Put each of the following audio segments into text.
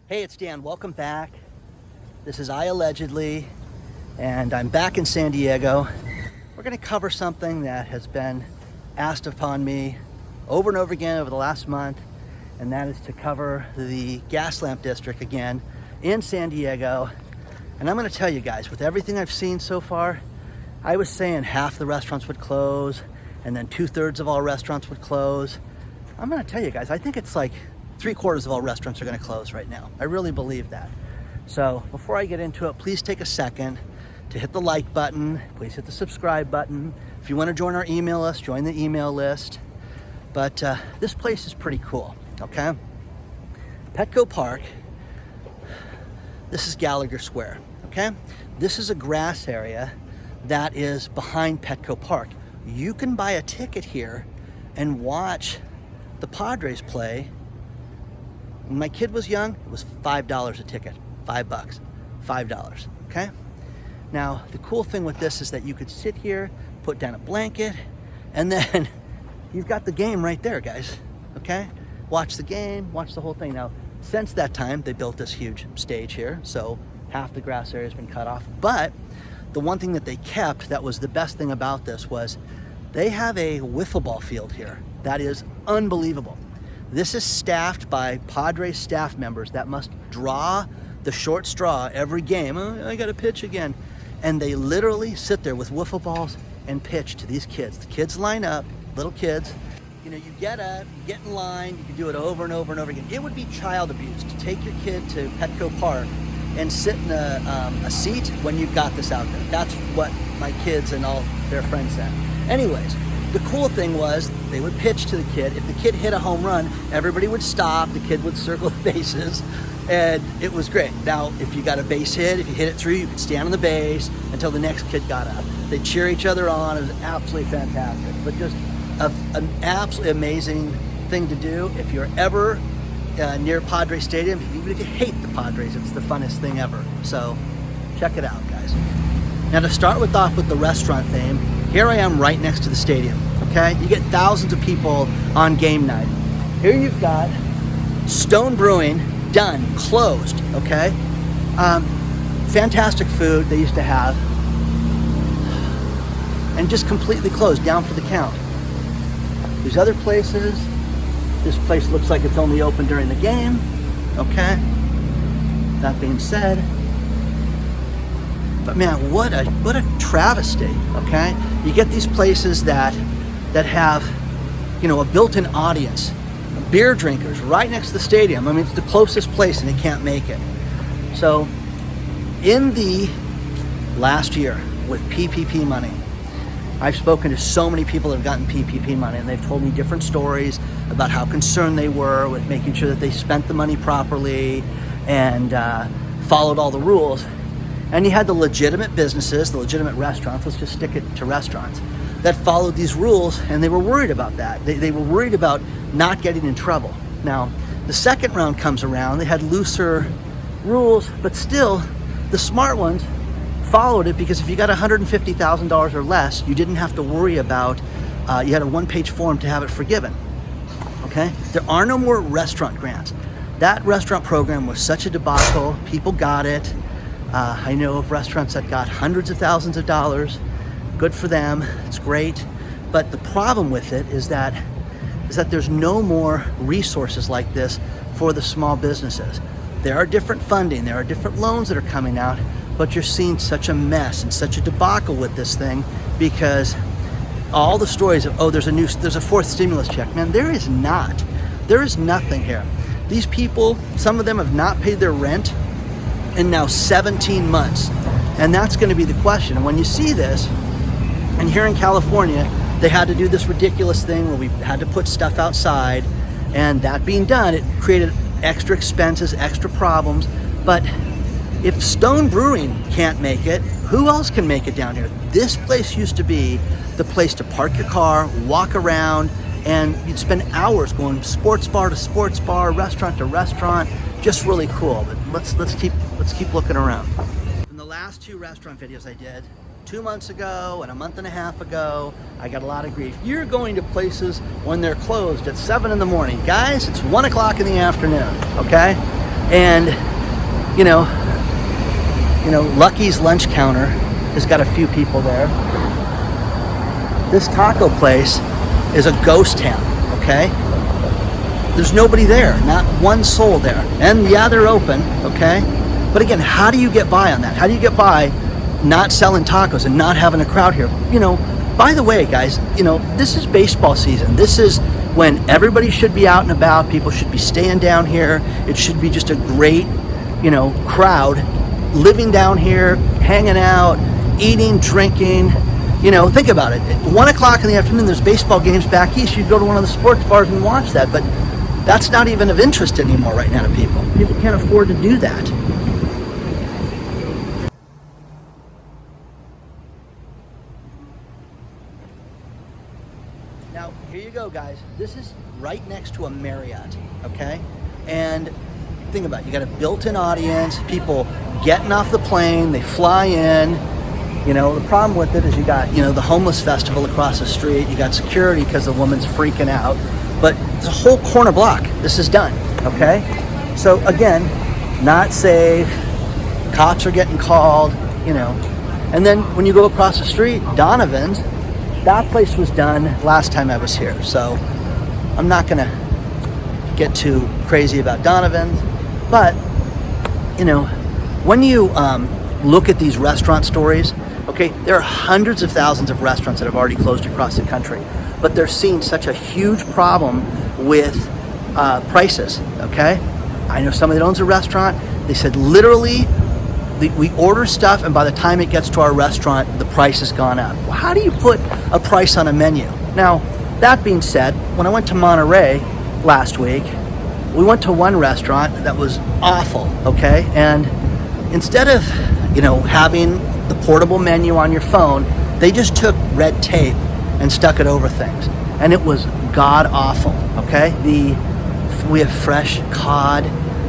Hey, it's Dan. Welcome back. This is iAllegedly, and I'm back in San Diego. We're going to cover something that has been asked upon me over and over again over the last month, and that is to cover the Gaslamp District again in San Diego. And I'm going to tell you guys, with everything I've seen so far, I was saying half the restaurants would close, and then 2/3 of all restaurants would close. I'm going to tell you guys, I think it's like 3/4 of all restaurants are going to close right now. I really believe that. So before I get into it, please take a second to hit the like button. Please hit the subscribe button. If you want to join our email list, join the email list. But this place is pretty cool, okay? Petco Park. This is Gallagher Square, okay? This is a grass area that is behind Petco Park. You can buy a ticket here and watch the Padres play. When my kid was young, it was $5 a ticket, $5, $5, okay? Now, the cool thing with this is that you could sit here, put down a blanket, and then you've got the game right there, guys, okay? Watch the game, watch the whole thing. Now, since that time, they built this huge stage here, so half the grass area has been cut off. But the one thing that they kept that was the best thing about this was they have a wiffle ball field here. That is unbelievable. This is staffed by Padres staff members that must draw the short straw every game. Oh, I got to pitch again. And they literally sit there with wiffle balls and pitch to these kids. The kids line up, little kids. You know, you get up, you get in line, you can do it over and over and over again. It would be child abuse to take your kid to Petco Park and sit in a seat when you've got this out there. That's what my kids and all their friends said. Anyways, the cool thing was they would pitch to the kid. If the kid hit a home run, everybody would stop. The kid would circle the bases, and it was great. Now, if you got a base hit, if you hit it through, you could stand on the base until the next kid got up. They'd cheer each other on. It was absolutely fantastic, but just an absolutely amazing thing to do. If you're ever near Padres Stadium, even if you hate the Padres, it's the funnest thing ever. So check it out, guys. Now, to start off with the restaurant theme, here I am right next to the stadium, okay? You get thousands of people on game night. Here you've got Stone Brewing, done, closed, okay? Fantastic food they used to have, and just completely closed, down for the count. There's other places. This place looks like it's only open during the game, okay? That being said, but man, what a travesty, okay? You get these places that have, you know, a built-in audience, beer drinkers right next to the stadium. I mean, it's the closest place and they can't make it. So in the last year with PPP money, I've spoken to so many people that have gotten PPP money, and they've told me different stories about how concerned they were with making sure that they spent the money properly and followed all the rules. And you had the legitimate businesses, the legitimate restaurants, let's just stick it to restaurants, that followed these rules, and they were worried about that. They were worried about not getting in trouble. Now, the second round comes around, they had looser rules, but still, the smart ones followed it, because if you got $150,000 or less, you didn't have to worry about, you had a one-page form to have it forgiven, okay? There are no more restaurant grants. That restaurant program was such a debacle, people got it. I know of restaurants that got hundreds of thousands of dollars. Good for them, it's great. But the problem with it is that there's no more resources like this for the small businesses. There are different funding, there are different loans that are coming out, but you're seeing such a mess and such a debacle with this thing, because all the stories of, oh, there's a fourth stimulus check. Man, there is not. There is nothing here. These people, some of them have not paid their rent in now 17 months. And that's going to be the question. And when you see this, and here in California, they had to do this ridiculous thing where we had to put stuff outside, and that being done, it created extra expenses, extra problems. But if Stone Brewing can't make it, who else can make it down here? This place used to be the place to park your car, walk around, and you'd spend hours going sports bar to sports bar, restaurant to restaurant. Just really cool. But let's keep looking around. In the last two restaurant videos I did, 2 months ago and a month and a half ago, I got a lot of grief. You're going to places when they're closed at 7 in the morning. Guys, it's 1 o'clock in the afternoon, okay? And, you know, Lucky's lunch counter has got a few people there. This taco place is a ghost town, okay? There's nobody there, not one soul there. And yeah, they're open, okay? But again, how do you get by on that? How do you get by not selling tacos and not having a crowd here? You know, by the way, guys, you know, this is baseball season. This is when everybody should be out and about. People should be staying down here. It should be just a great, you know, crowd living down here, hanging out, eating, drinking. You know, think about it. At 1 o'clock in the afternoon, there's baseball games back east. You'd go to one of the sports bars and watch that, but that's not even of interest anymore right now to people. People can't afford to do that. Now, here you go, guys. This is right next to a Marriott, okay? And think about it. You got a built-in audience, people getting off the plane, they fly in. You know, the problem with it is you got, you know, the homeless festival across the street. You got security because the woman's freaking out. But it's a whole corner block. This is done, okay? So again, not safe. Cops are getting called, you know. And then when you go across the street, Donovan's, that place was done last time I was here. So I'm not gonna get too crazy about Donovan's. But, you know, when you look at these restaurant stories, okay, there are hundreds of thousands of restaurants that have already closed across the country, but they're seeing such a huge problem with prices, okay? I know somebody that owns a restaurant. They said literally, we order stuff and by the time it gets to our restaurant, the price has gone up. Well, how do you put a price on a menu? Now, that being said, when I went to Monterey last week, we went to one restaurant that was awful, okay? And instead of, you know, having the portable menu on your phone, they just took red tape and stuck it over things. And it was god awful, okay? We have fresh cod,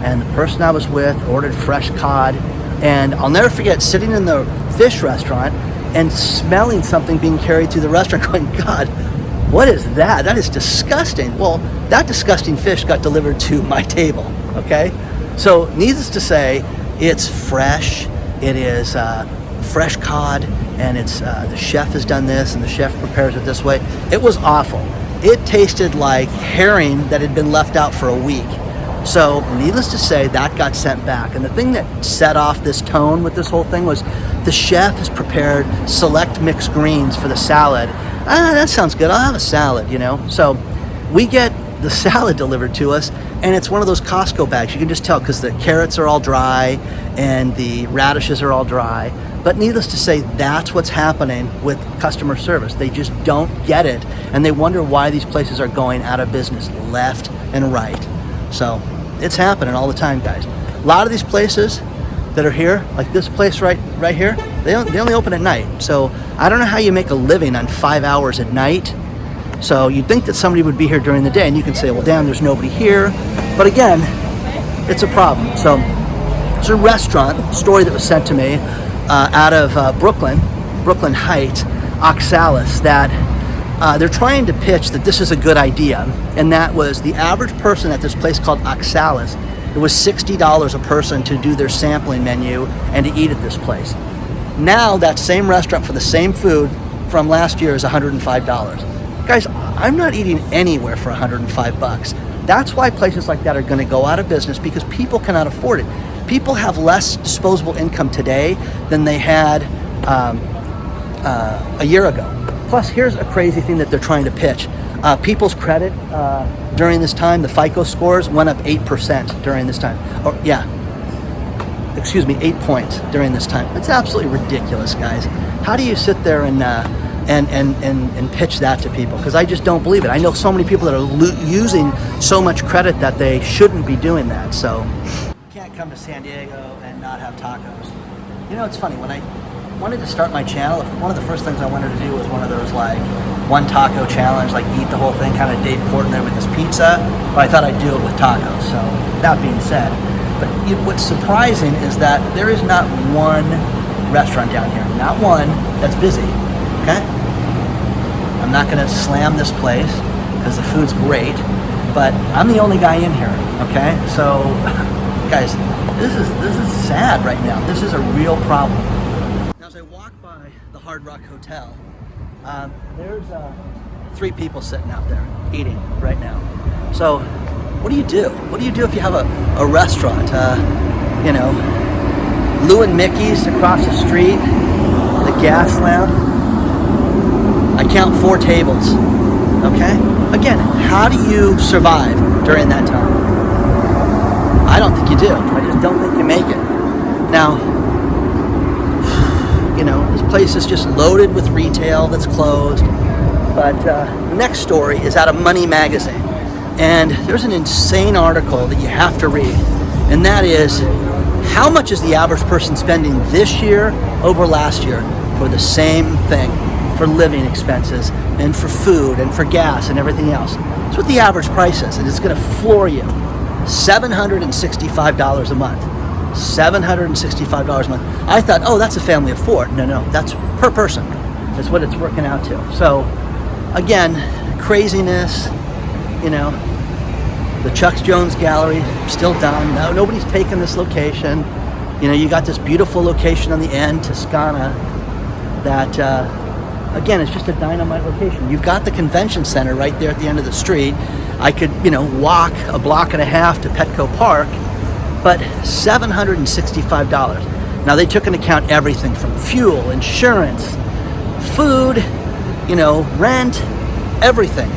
and the person I was with ordered fresh cod. And I'll never forget sitting in the fish restaurant and smelling something being carried through the restaurant going, God, what is that? That is disgusting. Well, that disgusting fish got delivered to my table, okay? So needless to say, it's fresh. It is fresh cod, and it's the chef has done this, and the chef prepares it this way. It was awful. It tasted like herring that had been left out for a week. So needless to say, that got sent back. And the thing that set off this tone with this whole thing was the chef has prepared select mixed greens for the salad. That sounds good. I'll have a salad, you know. So we get the salad delivered to us, and it's one of those Costco bags. You can just tell because the carrots are all dry and the radishes are all dry. But needless to say, that's what's happening with customer service. They just don't get it, and they wonder why these places are going out of business left and right. So it's happening all the time, guys. A lot of these places that are here, like this place right here, they only open at night. So I don't know how you make a living on 5 hours at night. So you'd think that somebody would be here during the day, and you can say, well, damn, there's nobody here. But again, it's a problem. So there's a restaurant story that was sent to me out of Brooklyn Heights, Oxalis, that they're trying to pitch that this is a good idea. And that was the average person at this place called Oxalis. It was $60 a person to do their sampling menu and to eat at this place. Now that same restaurant for the same food from last year is $105. Guys, I'm not eating anywhere for $105. That's why places like that are going to go out of business, because people cannot afford it. People have less disposable income today than they had a year ago. Plus, here's a crazy thing that they're trying to pitch. People's credit during this time, the FICO scores went up 8% during this time. 8 points during this time. It's absolutely ridiculous, guys. How do you sit there and pitch that to people? Because I just don't believe it. I know so many people that are using so much credit that they shouldn't be doing that. So you can't come to San Diego and not have tacos. You know, it's funny, when I wanted to start my channel, one of the first things I wanted to do was one of those like one taco challenge, like eat the whole thing, kind of Dave Portnoy with his pizza, but I thought I'd do it with tacos. So that being said, but what's surprising is that there is not one restaurant down here, not one that's busy, okay? I'm not gonna slam this place because the food's great, but I'm the only guy in here, okay? So Guys, this is sad right now. This is a real problem. Now, as I walk by the Hard Rock Hotel, there's 3 people sitting out there eating right now. So, what do you do? What do you do if you have a restaurant? You know, Lou and Mickey's across the street, the Gaslamp. I count 4 tables. Okay? Again, how do you survive during that time? I don't think you do. I just don't think you make it. Now, you know, this place is just loaded with retail that's closed. But the next story is out of Money Magazine. And there's an insane article that you have to read. And that is, how much is the average person spending this year over last year for the same thing? For living expenses and for food and for gas and everything else. It's what the average price is, and it's going to floor you. $765 a month. $765 a month. I thought, oh, that's a family of 4. No, that's per person. That's what it's working out to. So, again, craziness. You know, the Chuck Jones Gallery still done. No, nobody's taken this location. You know, you got this beautiful location on the end, Toscana, that. Again, it's just a dynamite location. You've got the convention center right there at the end of the street. I could, you know, walk a block and a half to Petco Park, but $765. Now, they took into account everything from fuel, insurance, food, you know, rent, everything.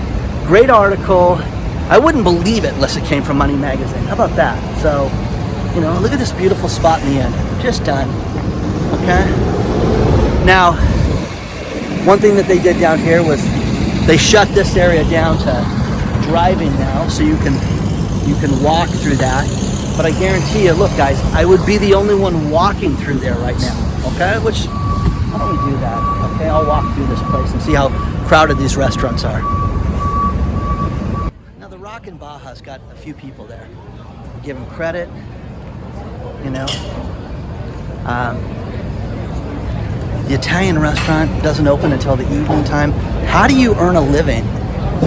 Great article. I wouldn't believe it unless it came from Money Magazine. How about that? So, you know, look at this beautiful spot in the end. Just done. Okay? Now, one thing that they did down here was they shut this area down to driving now, so you can walk through that. But I guarantee you, look guys, I would be the only one walking through there right now. Okay, which how do we do that? Okay, I'll walk through this place and see how crowded these restaurants are. Now the Rockin' Baja's got a few people there. Give them credit, you know. The Italian restaurant doesn't open until the evening time. How do you earn a living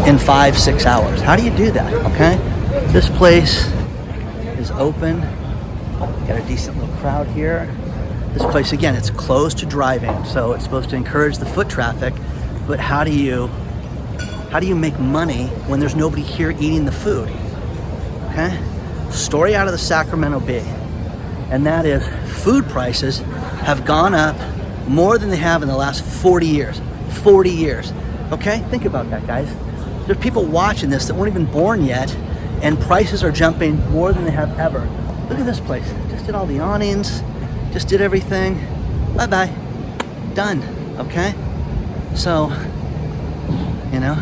in 5-6 hours? How do you do that, okay? This place is open. Got a decent little crowd here. This place, again, it's closed to driving, so it's supposed to encourage the foot traffic, but how do you make money when there's nobody here eating the food, okay? Story out of the Sacramento Bee, and that is food prices have gone up more than they have in the last 40 years. 40 years. Okay? Think about that, guys. There's people watching this that weren't even born yet, and prices are jumping more than they have ever. Look at this place. Just did all the awnings. Just did everything. Bye-bye. Done. Okay? So, you know.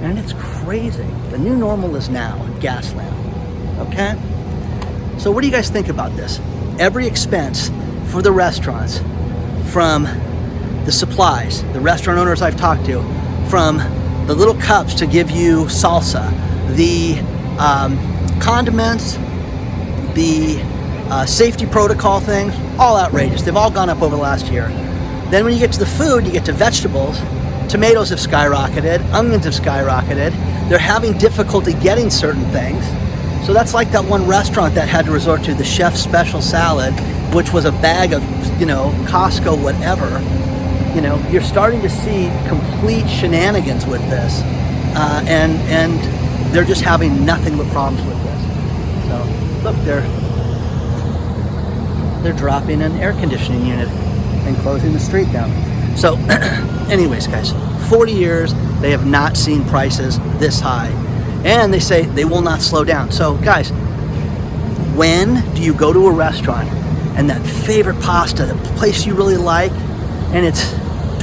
And it's crazy. The new normal is now in Gaslamp. Okay? So what do you guys think about this? Every expense for the restaurants, from the supplies, the restaurant owners I've talked to, from the little cups to give you salsa, the condiments, the safety protocol things, all outrageous. They've all gone up over the last year. Then when you get to the food, you get to vegetables. Tomatoes have skyrocketed, onions have skyrocketed. They're having difficulty getting certain things. So that's like that one restaurant that had to resort to the Chef special salad, which was a bag of, you know, Costco whatever. You know, you're starting to see complete shenanigans with this, and they're just having nothing but problems with this. So look, they're dropping an air conditioning unit and closing the street down. So, anyways, guys, 40 years they have not seen prices this high. And they say they will not slow down. So, guys, when do you go to a restaurant and that favorite pasta, the place you really like, and it's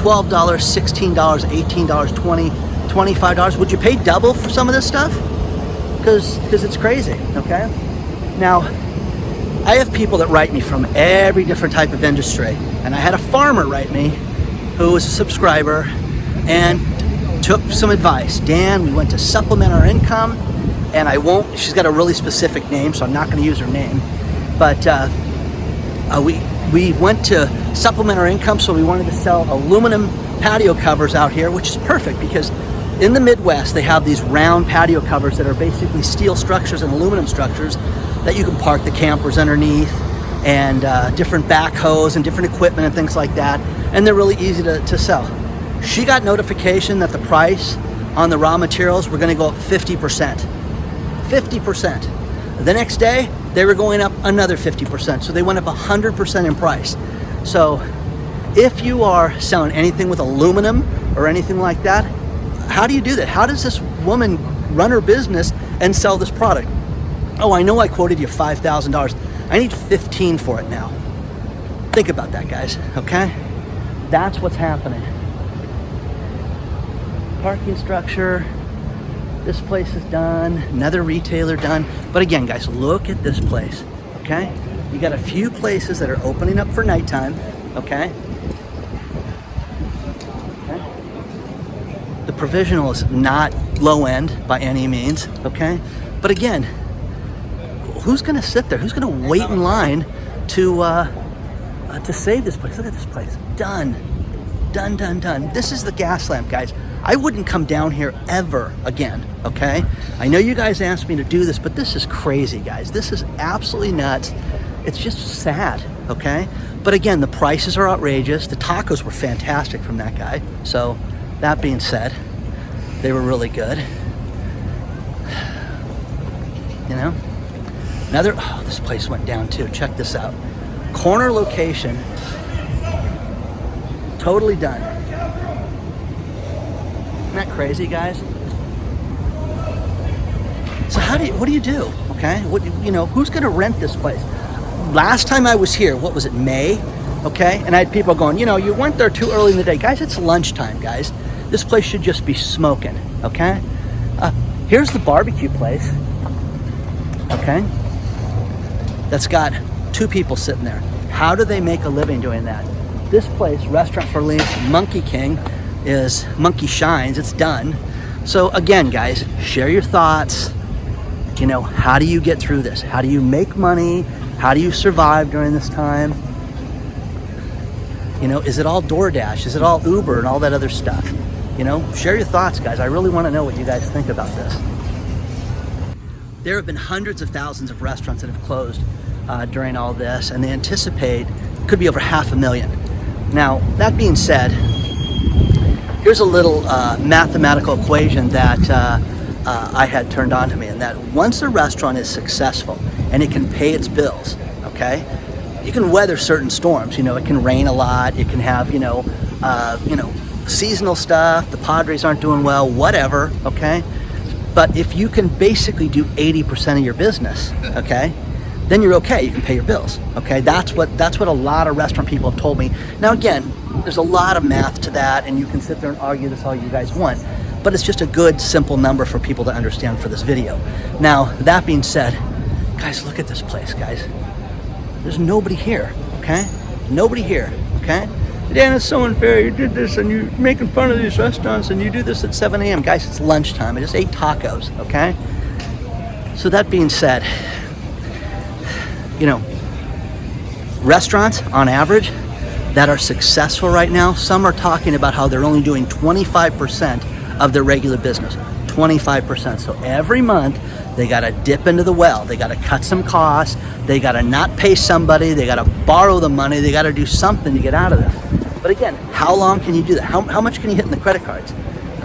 $12, $16, $18, $20, $25? Would you pay double for some of this stuff? Because it's crazy, okay? Now, I have people that write me from every different type of industry. And I had a farmer write me who was a subscriber and took some advice. Dan, we went to supplement our income, and she's got a really specific name, so I'm not going to use her name, but we went to supplement our income, so we wanted to sell aluminum patio covers out here, which is perfect because in the Midwest, they have these round patio covers that are basically steel structures and aluminum structures that you can park the campers underneath, and different backhoes and different equipment and things like that. And they're really easy to sell. She got notification that the price on the raw materials were going to go up 50%. 50%. The next day, they were going up another 50%. So they went up 100% in price. So if you are selling anything with aluminum or anything like that, how do you do that? How does this woman run her business and sell this product? Oh, I know I quoted you $5,000. I need 15 for it now. Think about that, guys, okay? That's what's happening. Parking structure. This place is done. Another retailer done. But again, guys, look at this place, okay? You got a few places that are opening up for nighttime, okay? The provisional is not low end by any means, okay? But again, who's gonna sit there? Who's gonna wait in line to save this place? Look at this place, done. This is the Gaslamp, guys. I wouldn't come down here ever again, okay? I know you guys asked me to do this, but this is crazy, guys. This is absolutely nuts. It's just sad, okay? But again, the prices are outrageous. The tacos were fantastic from that guy. So that being said, they were really good. You know? This place went down too. Check this out. Corner location, totally done. Isn't that crazy, guys? So what do you do? Okay, who's gonna rent this place? Last time I was here, what was it, May? Okay, and I had people going, you weren't there too early in the day. Guys, it's lunchtime, guys. This place should just be smoking, okay? Here's the barbecue place, okay? That's got 2 people sitting there. How do they make a living doing that? This place, Restaurant for Lease, Monkey King, is Monkey Shines. It's done. So again, guys, share your thoughts. How do you get through this? How do you make money? How do you survive during this time? Is it all DoorDash? Is it all Uber and all that other stuff? Share your thoughts, guys. I really want to know what you guys think about this. There have been hundreds of thousands of restaurants that have closed during all this, and they anticipate could be over 500,000. Now, that being said, here's a little mathematical equation that I had turned on to me, and that once a restaurant is successful and it can pay its bills, okay, you can weather certain storms. It can rain a lot. It can have, seasonal stuff. The Padres aren't doing well, whatever, okay? But if you can basically do 80% of your business, okay, then you're okay. You can pay your bills, okay? That's what a lot of restaurant people have told me. Now, again, there's a lot of math to that, and you can sit there and argue this all you guys want, but it's just a good, simple number for people to understand for this video. Now, that being said, guys, look at this place, guys. There's nobody here, okay? Nobody here, okay? Dan, it's so unfair. You did this and you're making fun of these restaurants and you do this at 7 a.m. Guys, it's lunchtime. I just ate tacos, okay? So that being said, restaurants on average that are successful right now, some are talking about how they're only doing 25% of their regular business. 25%. So every month they got to dip into the well. They got to cut some costs. They got to not pay somebody. They got to borrow the money. They got to do something to get out of this. But again, how long can you do that? How much can you hit in the credit cards?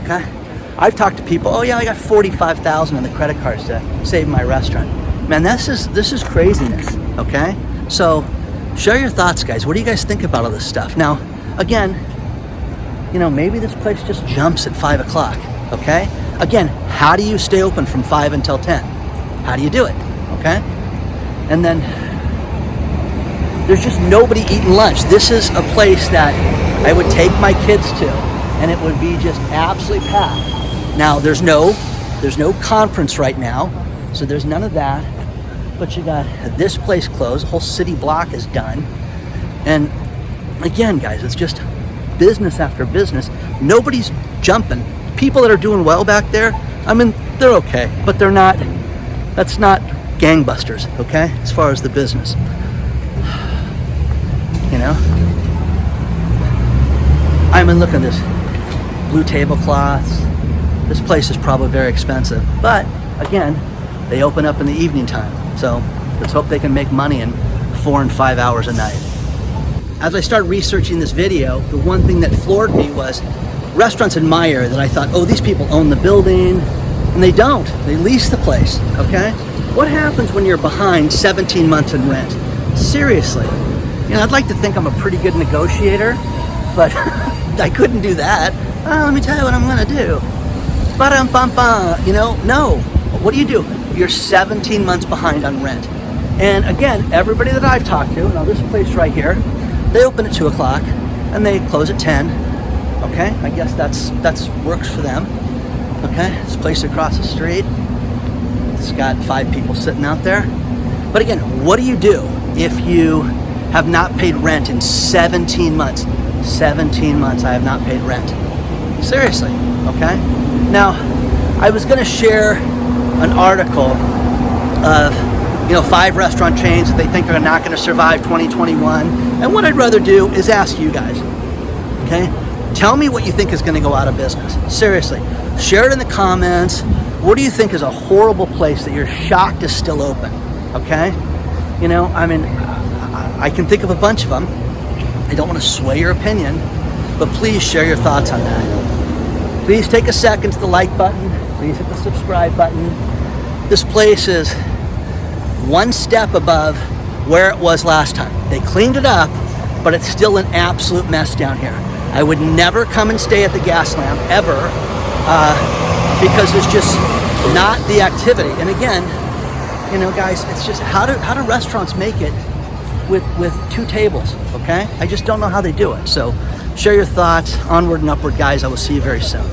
Okay? I've talked to people, oh yeah, I got $45,000 in the credit cards to save my restaurant. Man, this is craziness, okay? So share your thoughts, guys. What do you guys think about all this stuff? Now, again, maybe this place just jumps at 5 o'clock, okay? Again, how do you stay open from 5 until 10? How do you do it, okay? And then there's just nobody eating lunch. This is a place that I would take my kids to, and it would be just absolutely packed. Now, there's no conference right now, so there's none of that. But you got this place closed. Whole city block is done. And again, guys, it's just business after business. Nobody's jumping. People that are doing well back there, I mean, they're okay, but they're not, that's not gangbusters, okay, as far as the business. I mean, look at this. Blue tablecloths. this place is probably very expensive. But again, they open up in the evening time. So let's hope they can make money in 4 and 5 hours a night. As I started researching this video, the one thing that floored me was restaurants in my area that I thought, oh, these people own the building, and they don't. They lease the place, okay? What happens when you're behind 17 months in rent? Seriously. You know, I'd like to think I'm a pretty good negotiator, but I couldn't do that. Let me tell you what I'm gonna do. Ba-dum-bum-bum. You know, no. What do? You're 17 months behind on rent. And again, everybody that I've talked to, now this place right here, they open at 2 o'clock and they close at 10. Okay, I guess that's works for them. Okay, this place across the street, it's got 5 people sitting out there. But again, what do you do if you have not paid rent in 17 months? 17 months I have not paid rent. Seriously, okay? Now, I was gonna share an article of 5 restaurant chains that they think are not gonna survive 2021. And what I'd rather do is ask you guys, okay? Tell me what you think is gonna go out of business. Seriously, share it in the comments. What do you think is a horrible place that you're shocked is still open, okay? You know, I mean, I can think of a bunch of them. I don't wanna sway your opinion, but please share your thoughts on that. Please take a second to the like button. Please hit the subscribe button. This place is one step above where it was last time. They cleaned it up, but it's still an absolute mess down here. I would never come and stay at the Gaslamp ever because there's just not the activity. And again, you know, guys, it's just how do restaurants make it with 2 tables? Okay, I just don't know how they do it. So share your thoughts. Onward and upward, guys. I will see you very soon.